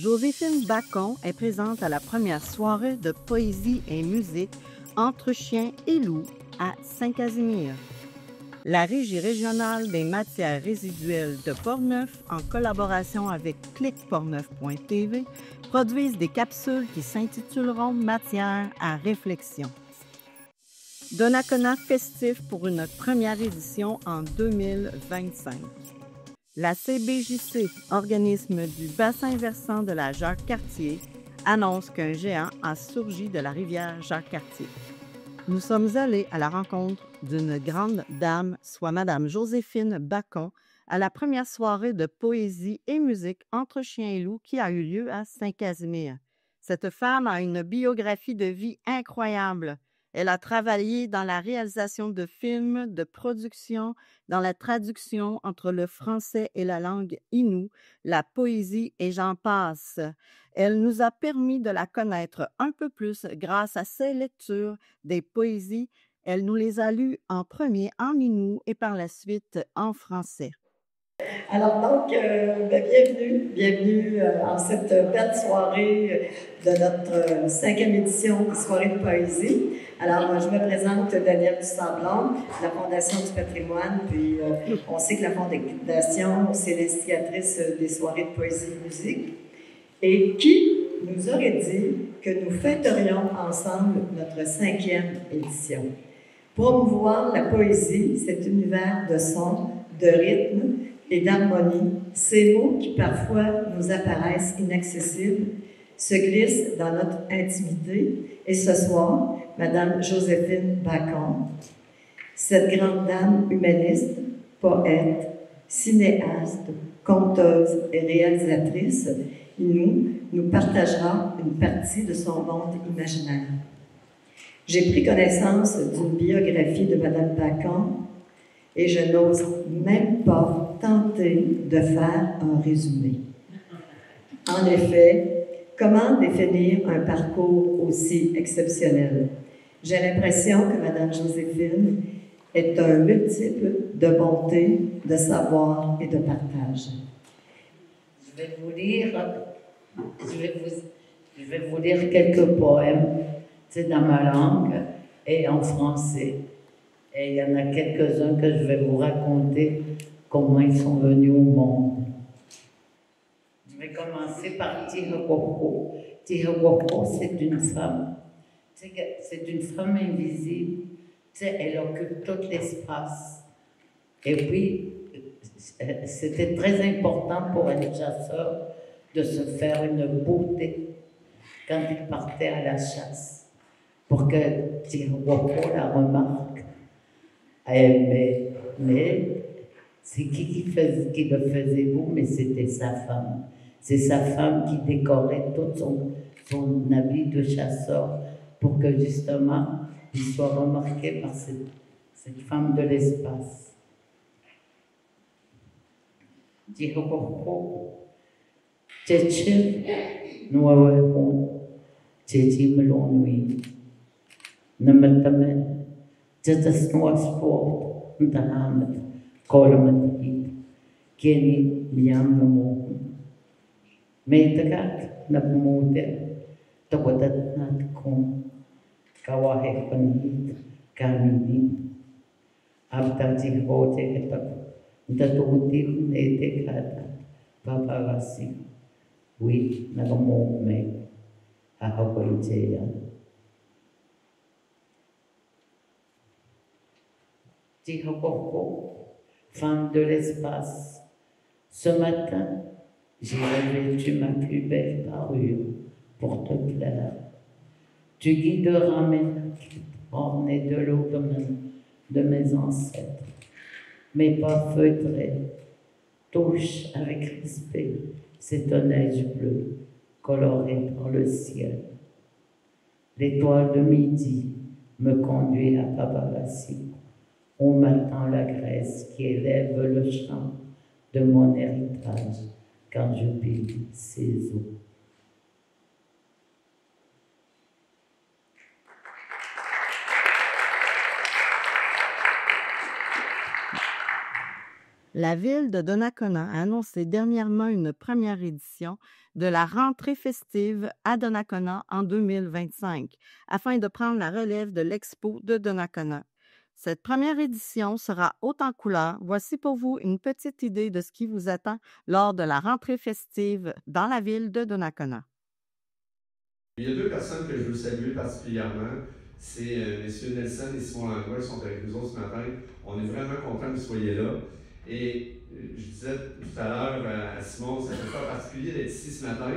Joséphine Bacon est présente à la première soirée de poésie et musique Entre chiens et loups à Saint-Casimir. La Régie régionale des matières résiduelles de Portneuf, en collaboration avec clicportneuf.tv, produisent des capsules qui s'intituleront Matière à réflexion. Donnacona festif pour une première édition en 2025. La CBJC, organisme du bassin versant de la Jacques-Cartier, annonce qu'un géant a surgi de la rivière Jacques-Cartier. Nous sommes allés à la rencontre d'une grande dame, soit Madame Joséphine Bacon, à la première soirée de poésie et musique Entre chiens et loups qui a eu lieu à Saint-Casimir. Cette femme a une biographie de vie incroyable. Elle a travaillé dans la réalisation de films, de production, dans la traduction entre le français et la langue inoue, la poésie et j'en passe. Elle nous a permis de la connaître un peu plus grâce à ses lectures des poésies. Elle nous les a lues en premier en inou et par la suite en français. Alors donc, bienvenue en cette belle soirée de notre 5e édition de soirée de poésie. Alors, je me présente Danielle Dussamblant, la Fondation du patrimoine, puis on sait que la Fondation, c'est l'instigatrice des soirées de poésie et musique. Et qui nous aurait dit que nous fêterions ensemble notre 5e édition? Promouvoir la poésie, cet univers de sons, de rythme et d'harmonie, ces mots qui parfois nous apparaissent inaccessibles, se glissent dans notre intimité. Et ce soir, Madame Joséphine Bacon, cette grande dame humaniste, poète, cinéaste, conteuse et réalisatrice, nous partagera une partie de son monde imaginaire. J'ai pris connaissance d'une biographie de Madame Bacon et je n'ose même pas tenter de faire un résumé. En effet, comment définir un parcours aussi exceptionnel? J'ai l'impression que Madame Joséphine est un multiple de bonté, de savoir et de partage. Je vais vous lire quelques poèmes, c'est dans ma langue et en français. Et il y en a quelques-uns que je vais vous raconter comment ils sont venus au monde. Je vais commencer par Tihawako. Tihawako, c'est une femme. C'est une femme invisible. Elle occupe tout l'espace. Et puis, c'était très important pour un chasseur de se faire une beauté quand il partait à la chasse, pour que Tihawako la remarque. Mais c'est qui le faisait beau, mais c'était sa femme. C'est sa femme qui décorait tout son habit de chasseur pour que justement il soit remarqué par cette femme de l'espace. Tihawako, Tchétché, Nouaweko, Tchétché Melonui, Namatame. Just no sport, Ntahamet, Kolamat Hit, Kenny, Miam Mo. Metagat, Namude, Tawadat Natcom, Kawahe Panit, Kamini, Abtati Hote Etak, Datutil Netekata, Paparasi, we Nagamo me, Ahawaitea. Tihawako, femme de l'espace. Ce matin, j'ai revêtu ma plus belle parure pour te plaire. Tu guideras mes actes ornés de l'eau de mes ancêtres. Mes pas feutrés touchent avec respect cette neige bleue colorée par le ciel. L'étoile de midi me conduit à Paparasi. On m'attend la Grèce qui élève le chant de mon héritage quand je pille ses eaux. La ville de Donnacona a annoncé dernièrement une première édition de la rentrée festive à Donnacona en 2025, afin de prendre la relève de l'Expo de Donnacona. Cette première édition sera haute en couleurs. Voici pour vous une petite idée de ce qui vous attend lors de la rentrée festive dans la ville de Donnacona. Il y a deux personnes que je veux saluer particulièrement. C'est M. Nelson et Simon Langlois qui sont avec nous autres ce matin. On est vraiment contents que vous soyez là. Et je disais tout à l'heure à Simon, ça fait pas particulier d'être ici ce matin.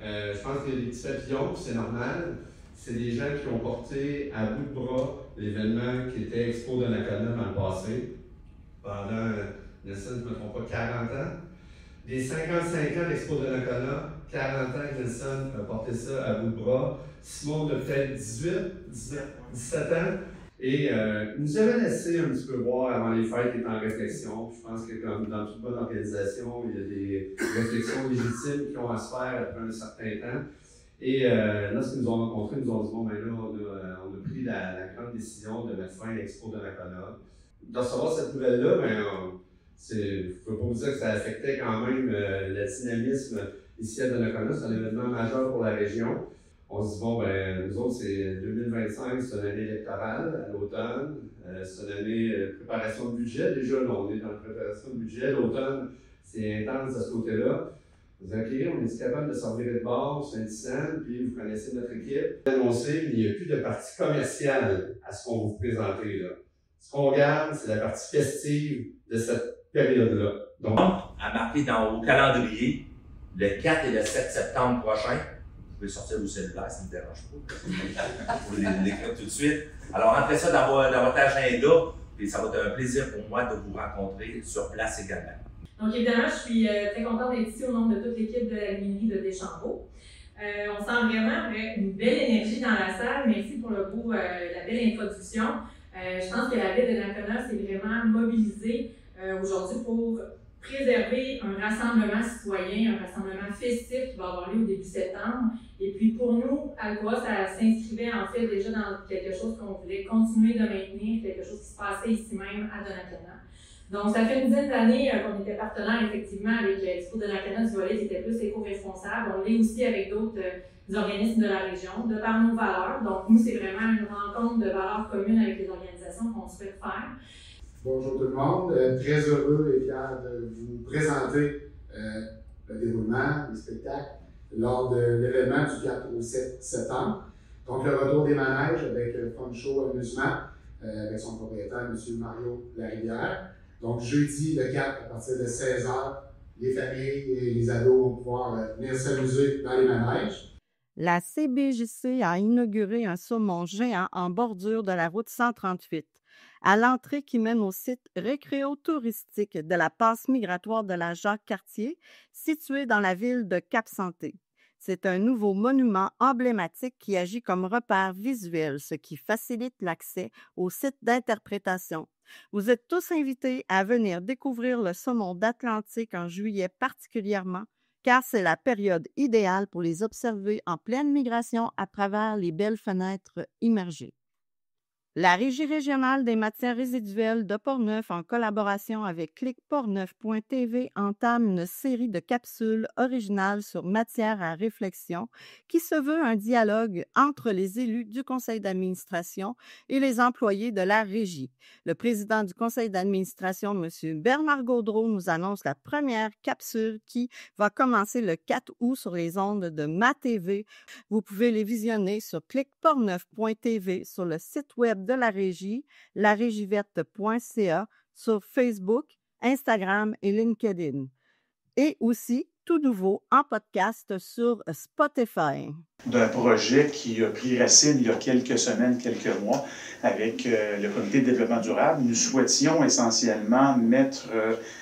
Je pense qu'il y a des petits papillons, c'est normal. C'est des gens qui ont porté à bout de bras l'événement qui était Expo Donnacona dans le passé, pendant, Nelson, je ne me trompe pas, 40 ans. Des 55 ans d'Expo Donnacona, 40 ans que Nelson a porté ça à bout de bras. Simon a peut-être 17 ans. Et il nous avait laissé un petit peu voir avant les fêtes qui étaient en réflexion. Je pense que comme dans toute bonne organisation, il y a des réflexions légitimes qui ont à se faire après un certain temps. Et lorsqu'ils nous ont rencontrés, ils nous ont dit bon, ben là, on a pris la grande décision de mettre fin à l'Expo Donnacona. De recevoir cette nouvelle-là, ben, je ne peux pas vous dire que ça affectait quand même le dynamisme ici à Donnacona. C'est un événement majeur pour la région. On se dit, bon, ben, nous autres, c'est 2025, c'est une année électorale à l'automne. C'est une année de préparation de budget. Déjà, là, on est dans la préparation de budget. L'automne, c'est intense à ce côté-là. Vous dites, OK, on est capable de s'en virer de bord, c'est indissant, puis vous connaissez notre équipe. Annoncé, il n'y a plus de partie commerciale à ce qu'on va vous présenter là. Ce qu'on regarde, c'est la partie festive de cette période-là. Donc, à marquer au calendrier, le 4 et le 7 septembre prochain, vous pouvez sortir vos cellulaires, ça ne me dérange pas. Vous pouvez l'écrire tout de suite. Alors, entrez ça dans votre agenda, et ça va être un plaisir pour moi de vous rencontrer sur place également. Donc, évidemment, je suis très contente d'être ici au nom de toute l'équipe de la luminerie de Deschambault. On sent vraiment une belle énergie dans la salle. Merci pour la belle introduction. Je pense que la ville de Donnacona s'est vraiment mobilisée aujourd'hui pour préserver un rassemblement citoyen, un rassemblement festif qui va avoir lieu au début septembre. Et puis pour nous, Alcoa, ça s'inscrivait en fait déjà dans quelque chose qu'on voulait continuer de maintenir, quelque chose qui se passait ici même à Donnacona. Donc, ça fait une dizaine d'années qu'on était partenaire effectivement avec l'Expo Donnacona du volet qui était plus éco-responsable. On l'est aussi avec d'autres organismes de la région, de par nos valeurs. Donc, nous, c'est vraiment une rencontre de valeurs communes avec les organisations qu'on souhaite faire. Bonjour tout le monde, très heureux et fier de vous présenter le déroulement des spectacles lors de l'événement du 4 au 7 septembre. Donc, le retour des manèges avec Fun Show Amusement avec son propriétaire, M. Mario Larivière. Donc, jeudi le 4, à partir de 16h, les familles et les ados vont pouvoir venir s'amuser dans les manèges. La CBJC a inauguré un saumon géant en bordure de la route 138, à l'entrée qui mène au site récréo-touristique de la passe migratoire de la Jacques-Cartier, situé dans la ville de Cap-Santé. C'est un nouveau monument emblématique qui agit comme repère visuel, ce qui facilite l'accès au site d'interprétation. Vous êtes tous invités à venir découvrir le saumon d'Atlantique en juillet particulièrement, car c'est la période idéale pour les observer en pleine migration à travers les belles fenêtres immergées. La Régie régionale des matières résiduelles de Portneuf, en collaboration avec clicportneuf.tv, entame une série de capsules originales sur matière à réflexion qui se veut un dialogue entre les élus du conseil d'administration et les employés de la Régie. Le président du conseil d'administration, M. Bernard Gaudreault, nous annonce la première capsule qui va commencer le 4 août sur les ondes de MaTV. Vous pouvez les visionner sur clicportneuf.tv, sur le site web de la Régie, larégieverte.ca, sur Facebook, Instagram et LinkedIn. Et aussi, tout nouveau, en podcast sur Spotify. D'un projet qui a pris racine il y a quelques semaines, quelques mois, avec le Comité de développement durable. Nous souhaitions essentiellement mettre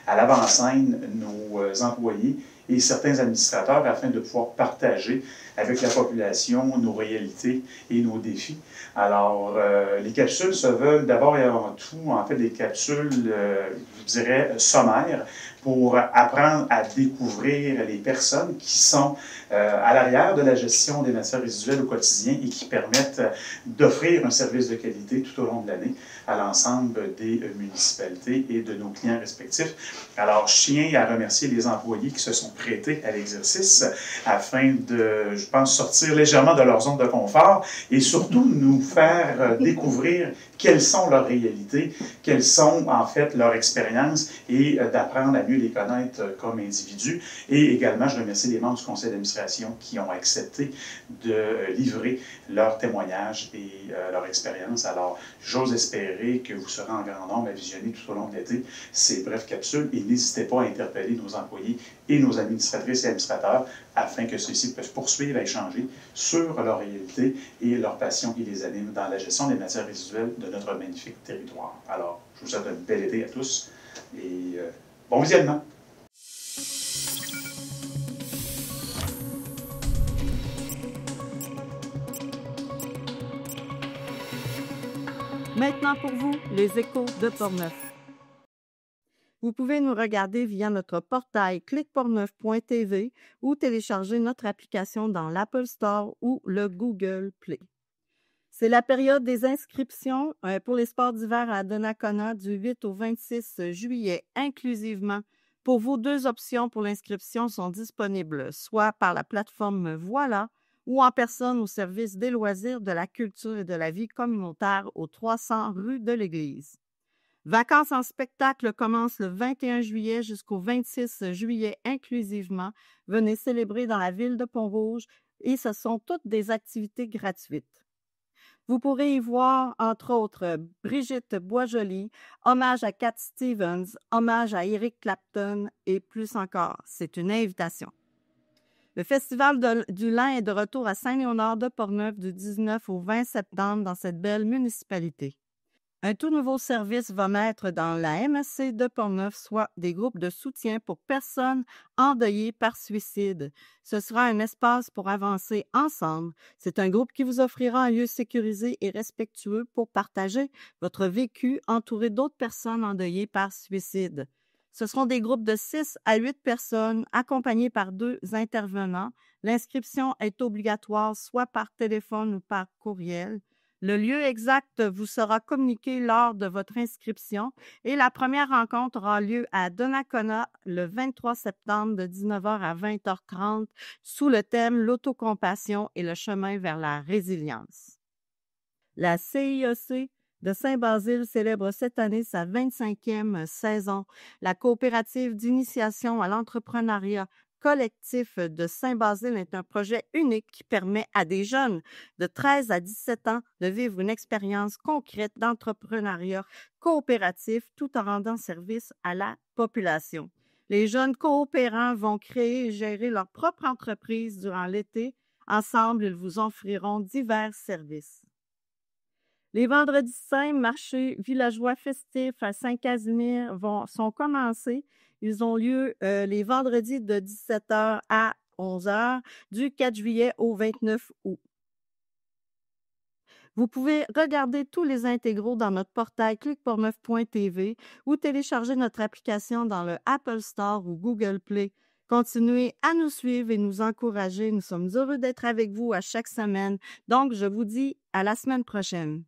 à l'avant-scène nos employés et certains administrateurs afin de pouvoir partager avec la population, nos réalités et nos défis. Alors, les capsules se veulent d'abord et avant tout, en fait, des capsules, je dirais, sommaires, pour apprendre à découvrir les personnes qui sont à l'arrière de la gestion des matières résiduelles au quotidien et qui permettent d'offrir un service de qualité tout au long de l'année à l'ensemble des municipalités et de nos clients respectifs. Alors, je tiens à remercier les employés qui se sont prêtés à l'exercice afin de, je pense, sortir légèrement de leur zone de confort et surtout nous faire découvrir quelles sont leurs réalités, quelles sont en fait leurs expériences et d'apprendre à mieux les connaître comme individus. Et également, je remercie les membres du conseil d'administration qui ont accepté de livrer leurs témoignages et leur expérience. Alors, j'ose espérer que vous serez en grand nombre à visionner tout au long de l'été ces brèves capsules et n'hésitez pas à interpeller nos employés et nos administratrices et administrateurs afin que ceux-ci puissent poursuivre à échanger sur leur réalité et leur passion qui les anime dans la gestion des matières résiduelles de notre magnifique territoire. Alors, je vous souhaite un bel été à tous et bon visionnement! Maintenant pour vous, les échos de Portneuf. Vous pouvez nous regarder via notre portail cliqueportneuf.tv ou télécharger notre application dans l'Apple Store ou le Google Play. C'est la période des inscriptions pour les sports d'hiver à Donnacona du 8 au 26 juillet inclusivement. Pour vous, 2 options pour l'inscription sont disponibles, soit par la plateforme Voilà ou en personne au service des loisirs, de la culture et de la vie communautaire au 300 rue de l'Église. Vacances en spectacle commencent le 21 juillet jusqu'au 26 juillet inclusivement. Venez célébrer dans la ville de Pont-Rouge et ce sont toutes des activités gratuites. Vous pourrez y voir, entre autres, Brigitte Boisjoli, hommage à Cat Stevens, hommage à Eric Clapton et plus encore. C'est une invitation. Le Festival du lin est de retour à Saint-Léonard de Portneuf du 19 au 20 septembre dans cette belle municipalité. Un tout nouveau service va naître dans la MSC de Portneuf, soit des groupes de soutien pour personnes endeuillées par suicide. Ce sera un espace pour avancer ensemble. C'est un groupe qui vous offrira un lieu sécurisé et respectueux pour partager votre vécu entouré d'autres personnes endeuillées par suicide. Ce seront des groupes de 6 à 8 personnes accompagnés par 2 intervenants. L'inscription est obligatoire soit par téléphone ou par courriel. Le lieu exact vous sera communiqué lors de votre inscription et la première rencontre aura lieu à Donnacona le 23 septembre de 19h à 20h30 sous le thème « L'autocompassion et le chemin vers la résilience ». La CIEC de Saint-Basile célèbre cette année sa 25e saison. La coopérative d'initiation à l'entrepreneuriat collectif de Saint-Basile est un projet unique qui permet à des jeunes de 13 à 17 ans de vivre une expérience concrète d'entrepreneuriat coopératif tout en rendant service à la population. Les jeunes coopérants vont créer et gérer leur propre entreprise durant l'été. Ensemble, ils vous offriront divers services. Les vendredis saints, marchés villageois festifs à Saint-Casimir sont commencés. Ils ont lieu les vendredis de 17h à 11h du 4 juillet au 29 août. Vous pouvez regarder tous les intégraux dans notre portail cliqueportneuf.tv ou télécharger notre application dans le Apple Store ou Google Play. Continuez à nous suivre et nous encourager. Nous sommes heureux d'être avec vous à chaque semaine. Donc, je vous dis à la semaine prochaine.